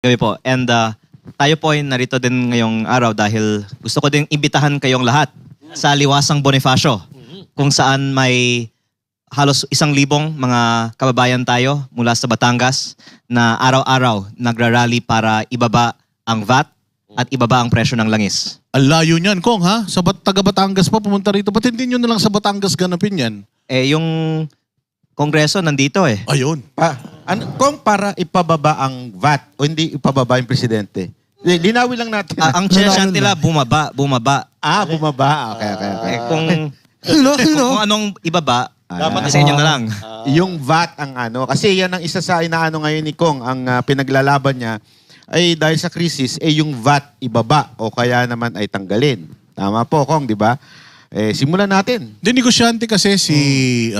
Gabi po. And tayo po ay narito din ngayong araw dahil gusto ko din imbitahan kayong lahat sa Liwasang Bonifacio kung saan may halos 1,000 mga kababayan tayo mula sa Batangas na araw-araw nagrarally para ibaba ang VAT at ibaba ang presyo ng langis. Ang layo niyan, Kong, ha? Sa taga Batangas pa pumunta rito. Ba't hindi nyo na lang sa Batangas ganapin yan? Yung Kongreso nandito eh. Ayun. Kung para ipababa ang VAT o hindi ipababa yung presidente? Linawin lang natin. Ang sinasabi nila bumaba. bumaba. Okay. Kung kung anong ibaba, Dapat sa inyo na lang. Yung VAT ang ano. Kasi yan ang isa sa inaano ngayon ni Kong. Ang pinaglalaban niya ay dahil sa krisis, yung VAT ibaba o kaya naman ay tanggalin. Tama po, Kong, di ba? Simulan natin. Negosyante kasi si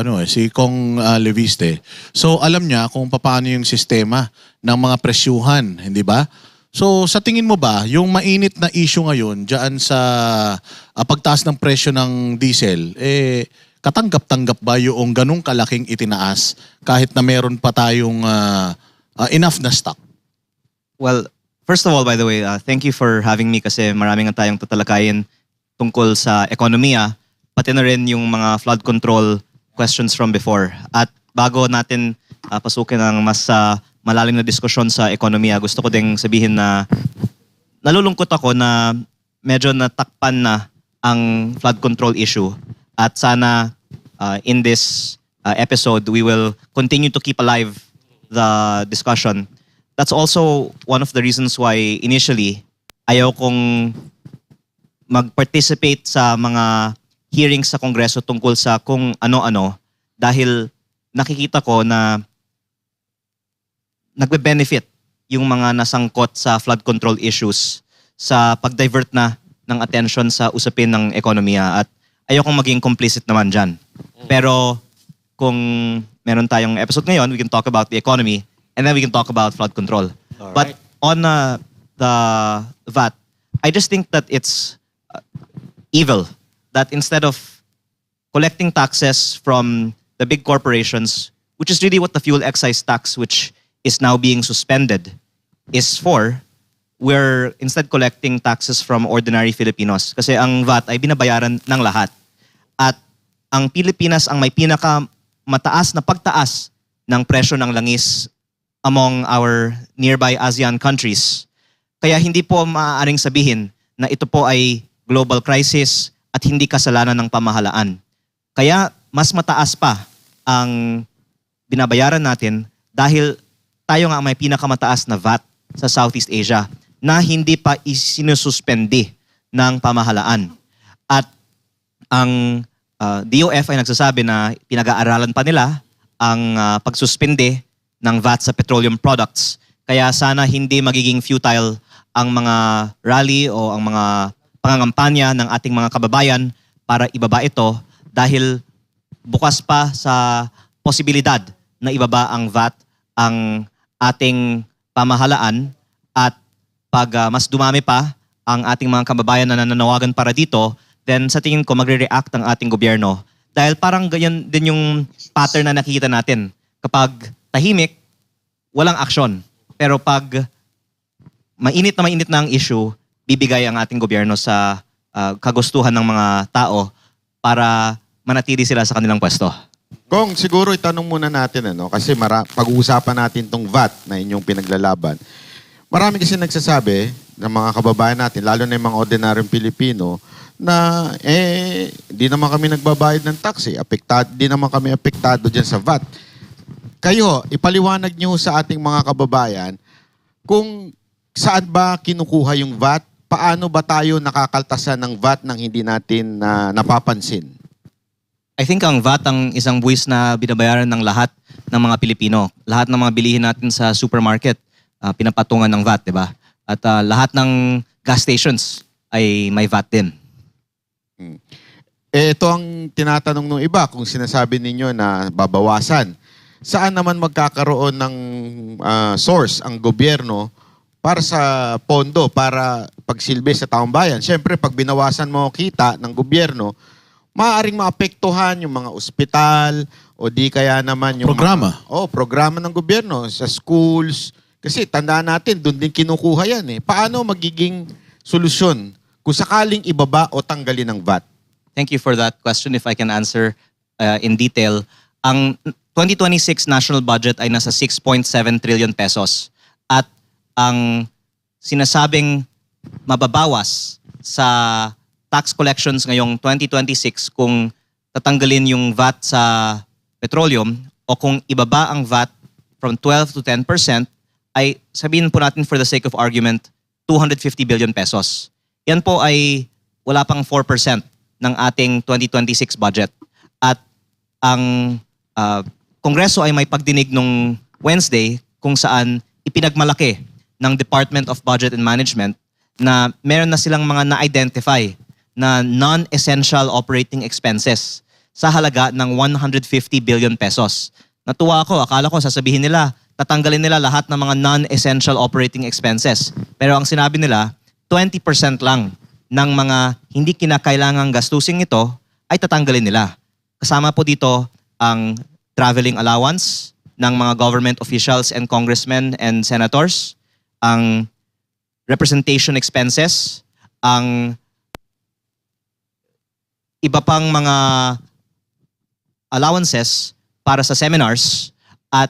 Kong Leviste. So alam niya kung paano yung sistema ng mga presyuhan, hindi ba? So sa tingin mo ba, yung mainit na issue ngayon diyan sa pagtaas ng presyo ng diesel, katanggap-tanggap ba yung ganung kalaking itinaas kahit na meron pa tayong enough na stock? Well, first of all, by the way, thank you for having me kasi maraming nga tayong tatalakayin tungkol sa ekonomiya, pati na rin yung mga flood control questions from before. At bago natin pasukin ang mas malalim na diskusyon sa ekonomiya, gusto ko ding sabihin na nalulungkot ako na medyo natakpan na ang flood control issue. At sana in this episode, we will continue to keep alive the discussion. That's also one of the reasons why initially ayaw kong mag-participate sa mga hearings sa Kongreso tungkol sa kung ano-ano dahil nakikita ko na nagbe-benefit yung mga nasangkot sa flood control issues sa pag-divert na ng attention sa usapin ng ekonomiya at ayokong maging complicit naman dyan. Pero kung meron tayong episode ngayon, we can talk about the economy and then we can talk about flood control. Alright. But on the VAT, I just think that it's evil that instead of collecting taxes from the big corporations, which is really what the fuel excise tax, which is now being suspended, is for, we're instead collecting taxes from ordinary Filipinos. Kasi ang VAT ay binabayaran ng lahat. At ang Pilipinas ang may pinakamataas na pagtaas ng presyo ng langis among our nearby ASEAN countries. Kaya hindi po maaaring sabihin na ito po ay global crisis at hindi kasalanan ng pamahalaan. Kaya mas mataas pa ang binabayaran natin dahil tayo nga may pinakamataas na VAT sa Southeast Asia na hindi pa isinususpende ng pamahalaan. At ang DOF ay nagsasabi na pinag-aaralan pa nila ang pagsuspende ng VAT sa petroleum products. Kaya sana hindi magiging futile ang mga rally o ang mga pangangampanya ng ating mga kababayan para ibaba ito dahil bukas pa sa posibilidad na ibaba ang VAT ang ating pamahalaan at pag mas dumami pa ang ating mga kababayan na nananawagan para dito, then sa tingin ko magre-react ang ating gobyerno. Dahil parang ganyan din yung pattern na nakikita natin. Kapag tahimik, walang aksyon. Pero pag mainit na ang issue, bibigay ang ating gobyerno sa kagustuhan ng mga tao para manatili sila sa kanilang pwesto. Kong, siguro itanong muna natin, kasi pag-uusapan natin tong VAT na inyong pinaglalaban. Marami kasi nagsasabi ng mga kababayan natin, lalo na yung mga ordinaryong Pilipino, na di naman kami nagbabayad ng tax. Di naman kami apektado dyan sa VAT. Kayo, ipaliwanag nyo sa ating mga kababayan kung saan ba kinukuha yung VAT, paano ba tayo nakakaltasan ng VAT nang hindi natin napapansin? I think ang VAT ang isang buwis na binabayaran ng lahat ng mga Pilipino. Lahat ng mga bilihin natin sa supermarket, pinapatungan ng VAT, di ba? At lahat ng gas stations ay may VAT din. Ito ang tinatanong ng iba kung sinasabi ninyo na babawasan. Saan naman magkakaroon ng source ang gobyerno para sa pondo, para pagsilbi sa taong bayan? Siyempre, pag binawasan mo kita ng gobyerno, maaaring maapektuhan yung mga ospital o di kaya naman yung Programa. programa ng gobyerno sa schools, Kasi tandaan natin, doon din kinukuha yan eh. Paano magiging solusyon kung sakaling ibaba o tanggalin ang VAT? Thank you for that question. If I can answer in detail, ang 2026 national budget ay nasa 6.7 trillion pesos. At ang sinasabing mababawas sa tax collections ngayong 2026 kung tatanggalin yung VAT sa petroleum o kung ibaba ang VAT from 12 to 10%, ay sabihin po natin for the sake of argument, 250 billion pesos. Yan po ay wala pang 4% ng ating 2026 budget. At ang Kongreso ay may pagdinig nung Wednesday kung saan ipinagmalaki ng Department of Budget and Management na meron na silang mga na-identify na non-essential operating expenses sa halaga ng 150 billion pesos. Natuwa ako, akala ko sasabihin nila, tatanggalin nila lahat ng mga non-essential operating expenses. Pero ang sinabi nila, 20% lang ng mga hindi kinakailangang gastusin ito ay tatanggalin nila. Kasama po dito ang traveling allowance ng mga government officials and congressmen and senators, ang representation expenses, ang iba pang mga allowances para sa seminars, at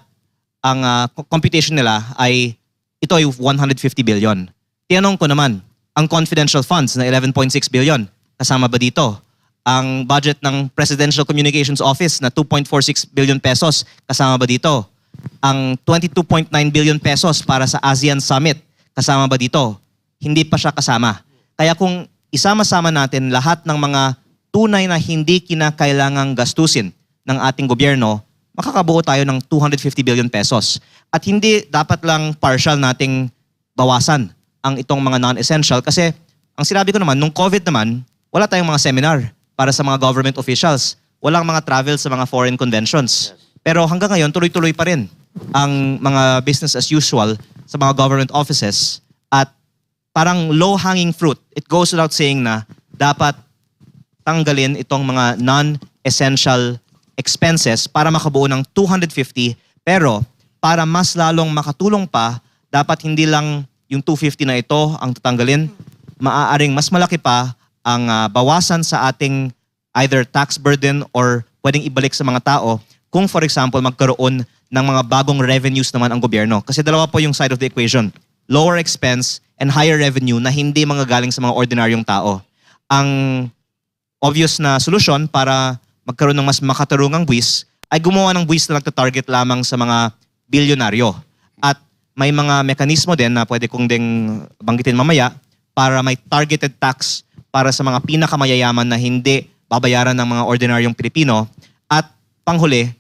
ang computation nila ay ito ay 150 billion. Tinanong ko naman, ang confidential funds na 11.6 billion, kasama ba dito? Ang budget ng Presidential Communications Office na 2.46 billion pesos, kasama ba dito? Ang 22.9 billion pesos para sa ASEAN Summit, kasama ba dito? Hindi pa siya kasama. Kaya kung isama-sama natin lahat ng mga tunay na hindi kinakailangang gastusin ng ating gobyerno, makakabuo tayo ng 250 billion pesos. At hindi dapat lang partial nating bawasan ang itong mga non-essential kasi ang sinabi ko naman, nung COVID naman, wala tayong mga seminar para sa mga government officials. Walang mga travel sa mga foreign conventions. Pero hanggang ngayon, tuloy-tuloy pa rin ang mga business as usual sa mga government offices. At parang low-hanging fruit. It goes without saying na dapat tanggalin itong mga non-essential expenses para makabuo ng 250, pero para mas lalong makatulong pa, dapat hindi lang yung 250 na ito ang tatanggalin, maaaring mas malaki pa ang bawasan sa ating either tax burden or pwedeng ibalik sa mga tao kung for example magkaroon ng mga bagong revenues naman ang gobyerno. Kasi dalawa po yung side of the equation. Lower expense and higher revenue na hindi manggagaling sa mga ordinaryong tao. Ang obvious na solusyon para magkaroon ng mas makatarungang buwis ay gumawa ng buwis na nagtatarget lamang sa mga bilyonaryo. At may mga mekanismo din na pwede kong ding banggitin mamaya para may targeted tax para sa mga pinakamayayaman na hindi babayaran ng mga ordinaryong Pilipino. At panghuli,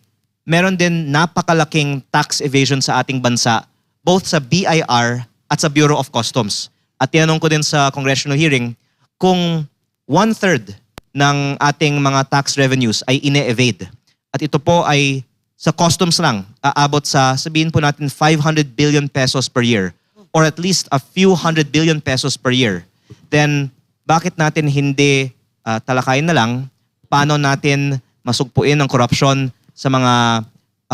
meron din napakalaking tax evasion sa ating bansa both sa BIR at sa Bureau of Customs. At tinanong ko din sa congressional hearing kung 1/3 ng ating mga tax revenues ay ine-evade. At ito po ay sa customs lang, aabot sa sabihin po natin 500 billion pesos per year or at least a few 100 billion pesos per year. Then bakit natin hindi talakayin na lang paano natin masugpuin ang korupsyon sa mga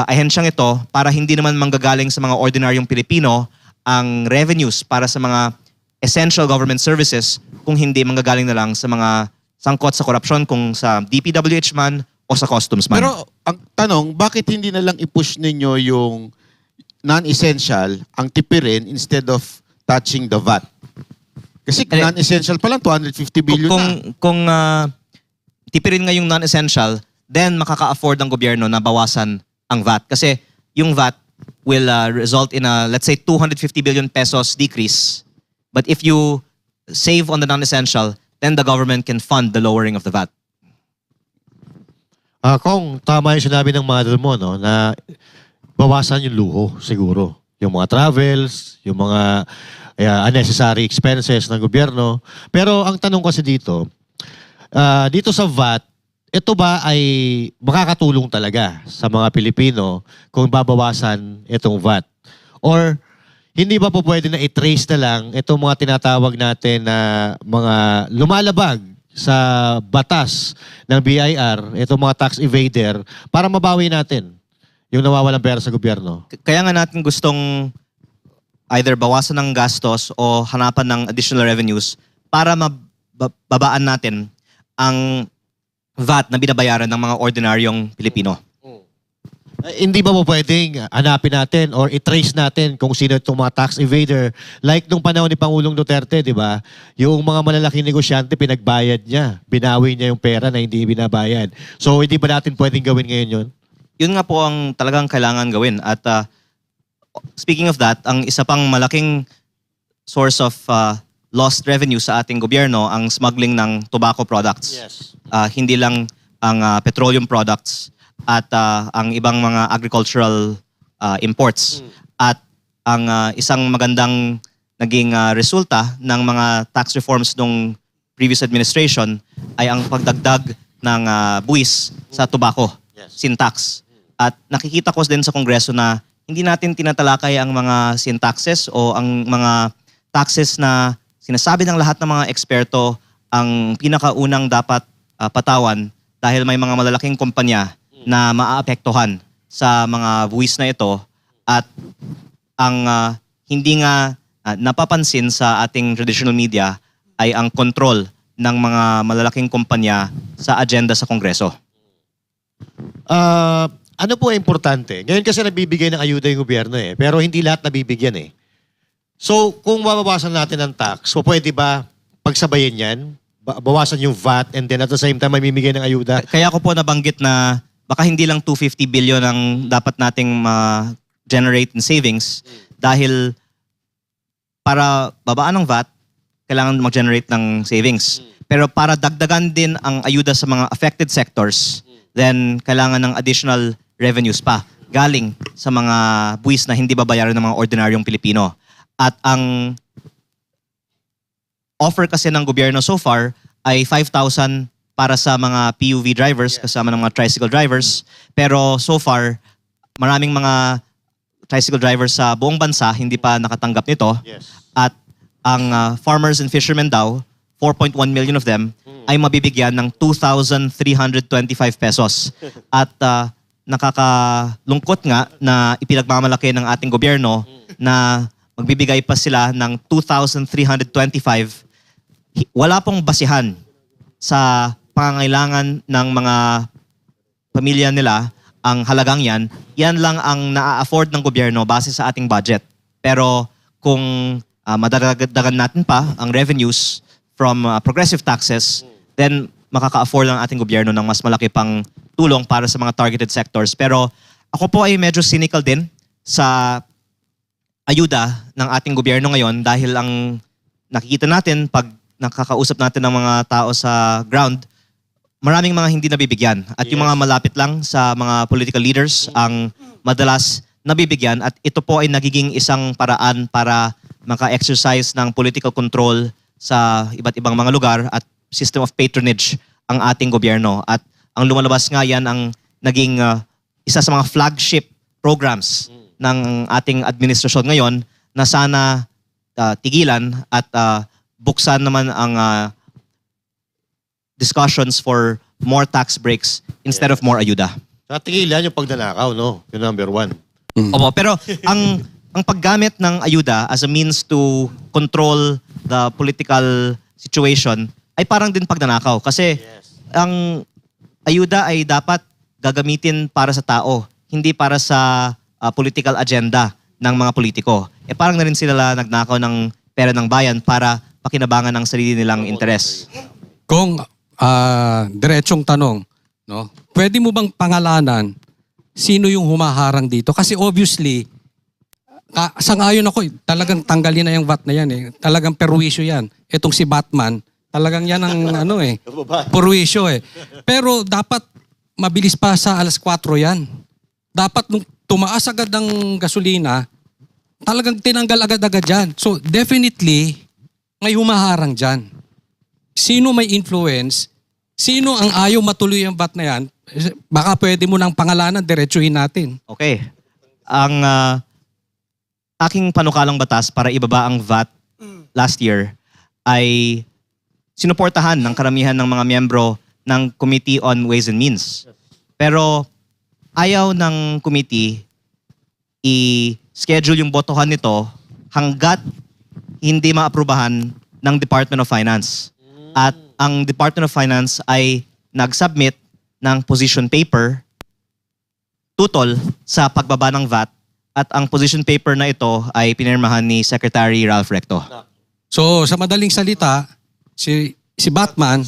ahensyang ito para hindi naman manggagaling sa mga ordinaryong Pilipino ang revenues para sa mga essential government services kung hindi manggagaling na lang sa mga sangkot sa korupsyon kung sa DPWH man o sa customs man. Pero ang tanong, bakit hindi na lang i-push ninyo yung non-essential ang tipirin instead of touching the VAT? Kasi non-essential pa lang, 250 billion na. Kung tipirin nga yung non-essential, then makaka-afford ang gobyerno na bawasan ang VAT. Kasi yung VAT will result in a, let's say, 250 billion pesos decrease. But if you save on the non-essential, then the government can fund the lowering of the VAT. Kung tama yung sinabi ng mother mo, no, na bawasan yung luho siguro. Yung mga travels, yung mga unnecessary expenses ng gobyerno. Pero ang tanong kasi dito, dito sa VAT, ito ba ay makakatulong talaga sa mga Pilipino kung babawasan itong VAT? Or hindi ba po pwede na i-trace na lang itong mga tinatawag natin na mga lumalabag sa batas ng BIR, itong mga tax evader, para mabawi natin yung nawawalang pera sa gobyerno? Kaya nga natin gustong either bawasan ng gastos o hanapan ng additional revenues para mababaan natin ang VAT na binabayaran ng mga ordinaryong Pilipino. Hindi ba po pwedeng hanapin natin or i-trace natin kung sino itong mga tax evader? Like nung panahon ni Pangulong Duterte, di ba? Yung mga malalaking negosyante, pinagbayad niya. Binawi niya yung pera na hindi binabayad. So, hindi ba natin pwedeng gawin ngayon yun? Yun nga po ang talagang kailangan gawin. At speaking of that, ang isa pang malaking source of lost revenue sa ating gobyerno ang smuggling ng tobacco products. Hindi lang ang petroleum products at ang ibang mga agricultural imports. At ang isang magandang naging resulta ng mga tax reforms nung previous administration ay ang pagdagdag ng buwis sa tobacco, sin tax. At nakikita ko din sa Kongreso na hindi natin tinatalakay ang mga sin taxes o ang mga taxes na sinasabi ng lahat ng mga eksperto ang pinakaunang dapat patawan dahil may mga malalaking kumpanya na maaapektuhan sa mga buwis na ito at ang hindi nga napapansin sa ating traditional media ay ang control ng mga malalaking kumpanya sa agenda sa Kongreso. Ano po ang importante? Ngayon kasi nabibigay ng ayuda yung gobyerno pero hindi lahat nabibigyan So, kung mabawasan natin ang tax, so pwede ba pagsabayin yan? Bawasan yung VAT and then at the same time may bibigay ng ayuda? Kaya ko po nabanggit na baka hindi lang 250 billion ang dapat nating ma-generate in savings dahil para babaan ng VAT, kailangan mag-generate ng savings. Pero para dagdagan din ang ayuda sa mga affected sectors, then kailangan ng additional revenues pa galing sa mga buwis na hindi babayaran ng mga ordinaryong Pilipino. At ang offer kasi ng gobyerno so far ay 5,000 para sa mga PUV drivers kasama ng mga tricycle drivers. Pero so far, maraming mga tricycle drivers sa buong bansa hindi pa nakatanggap nito. At ang farmers and fishermen daw, 4.1 million of them, ay mabibigyan ng 2,325 pesos. At nakakalungkot nga na ipinagmamalaki ng ating gobyerno na magbibigay pa sila ng 2,325. Wala pong basihan sa pangangailangan ng mga pamilya nila ang halagang yan. Yan lang ang na-afford ng gobyerno base sa ating budget. Pero kung madagdagan natin pa ang revenues from progressive taxes, then makaka-afford ang ating gobyerno ng mas malaki pang tulong para sa mga targeted sectors. Pero ako po ay medyo cynical din sa ayuda ng ating gobyerno ngayon dahil ang nakikita natin pag nakakausap natin ng mga tao sa ground, maraming mga hindi nabibigyan. At yung mga malapit lang sa mga political leaders ang madalas nabibigyan at ito po ay nagiging isang paraan para maka-exercise ng political control sa iba't ibang mga lugar at system of patronage ang ating gobyerno. At ang lumalabas nga yan ang naging isa sa mga flagship programs ng ating administrasyon ngayon na sana tigilan at buksan naman ang discussions for more tax breaks instead of more ayuda. Sa tigilan yung pagnanakaw, no? Yung number one. Opo, pero ang paggamit ng ayuda as a means to control the political situation ay parang din pagnanakaw. Kasi ang ayuda ay dapat gagamitin para sa tao, hindi para sa political agenda ng mga politiko. Parang na rin sila nagnakaw ng pera ng bayan para pakinabangan ng sarili nilang interes. Kung diretsong tanong, no? Pwede mo bang pangalanan sino yung humaharang dito? Kasi obviously, sangayon ako, talagang tanggalin na yung VAT na yan Talagang perwisyo yan. Itong si Batman, talagang yan ang perwisyo Pero dapat mabilis pa sa 4:00 yan. Dapat nung tumaas agad ng gasolina, talagang tinanggal agad-agad yan. So definitely, may humaharang dyan. Sino may influence? Sino ang ayaw matuloy ang VAT na yan? Baka pwede mo nang pangalanan, diretsuhin natin. Okay. Ang aking panukalang batas para ibaba ang VAT last year ay sinuportahan ng karamihan ng mga miyembro ng Committee on Ways and Means. Pero ayaw ng committee i-schedule yung botohan nito hanggat hindi maaprubahan ng Department of Finance. At ang Department of Finance ay nag-submit ng position paper tutol sa pagbaba ng VAT at ang position paper na ito ay pinirmahan ni Secretary Ralph Recto. So sa madaling salita, si Batman,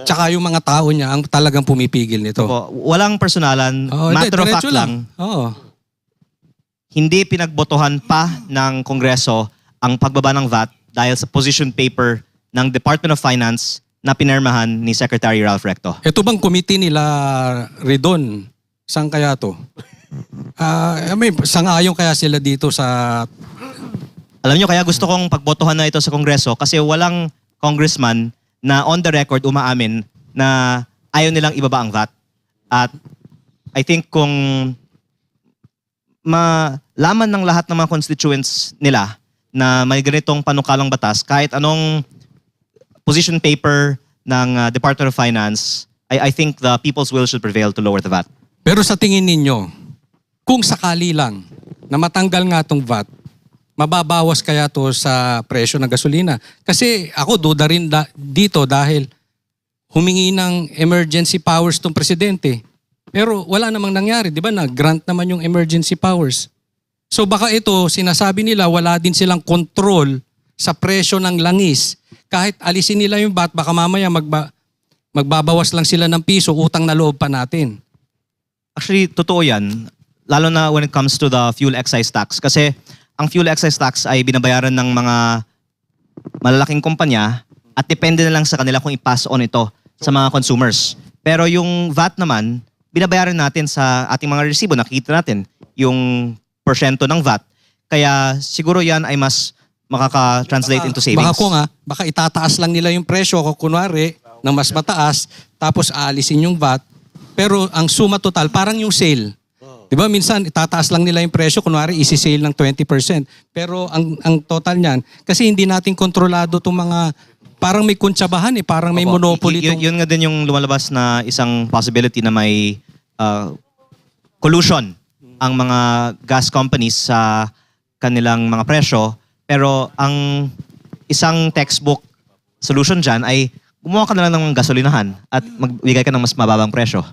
tsaka yung mga tao niya ang talagang pumipigil nito. Po, walang personalan, matter of fact diretso lang. Oo. Hindi pinagbotohan pa ng Kongreso ang pagbaba ng VAT dahil sa position paper ng Department of Finance na pinirmahan ni Secretary Ralph Recto. Ito bang committee nila Redon? Saan kaya to? May sangayon kaya sila dito sa... Alam nyo, kaya gusto kong pagbotohan na ito sa Kongreso kasi walang congressman na on the record umaamin na ayaw nilang ibaba ang VAT. At I think kung malaman ng lahat ng mga constituents nila na may ganitong panukalang batas, kahit anong position paper ng Department of Finance, I think the people's will should prevail to lower the VAT. Pero sa tingin ninyo, kung sakali lang na matanggal nga itong VAT, mababawas kaya to sa presyo ng gasolina? Kasi ako duda rin dito dahil humingi ng emergency powers tong presidente. Pero wala namang nangyari, di ba? Nag-grant naman yung emergency powers. So baka ito, sinasabi nila wala din silang control sa presyo ng langis. Kahit alisin nila yung VAT, baka mamaya magbabawas lang sila ng piso, utang na loob pa natin. Actually, totoo yan. Lalo na when it comes to the fuel excise tax. Kasi ang fuel excise tax ay binabayaran ng mga malalaking kumpanya at depende na lang sa kanila kung i-pass on ito sa mga consumers. Pero yung VAT naman, binabayaran natin sa ating mga resibo. Nakikita natin yung porsyento ng VAT. Kaya siguro yan ay mas makaka-translate into savings. Baka itataas lang nila yung presyo kung kunwari ng mas mataas, tapos aalisin yung VAT. Pero ang suma total, parang yung sale. Diba minsan itataas lang nila yung presyo, kunwari isi-sale ng 20%. Pero ang total niyan, kasi hindi natin kontrolado itong mga, parang may kuntsabahan parang may monopoly. Yun nga din yung lumalabas na isang possibility na may collusion ang mga gas companies sa kanilang mga presyo. Pero ang isang textbook solution dyan ay gumawa ka na lang ng gasolinahan at magbigay ka ng mas mababang presyo.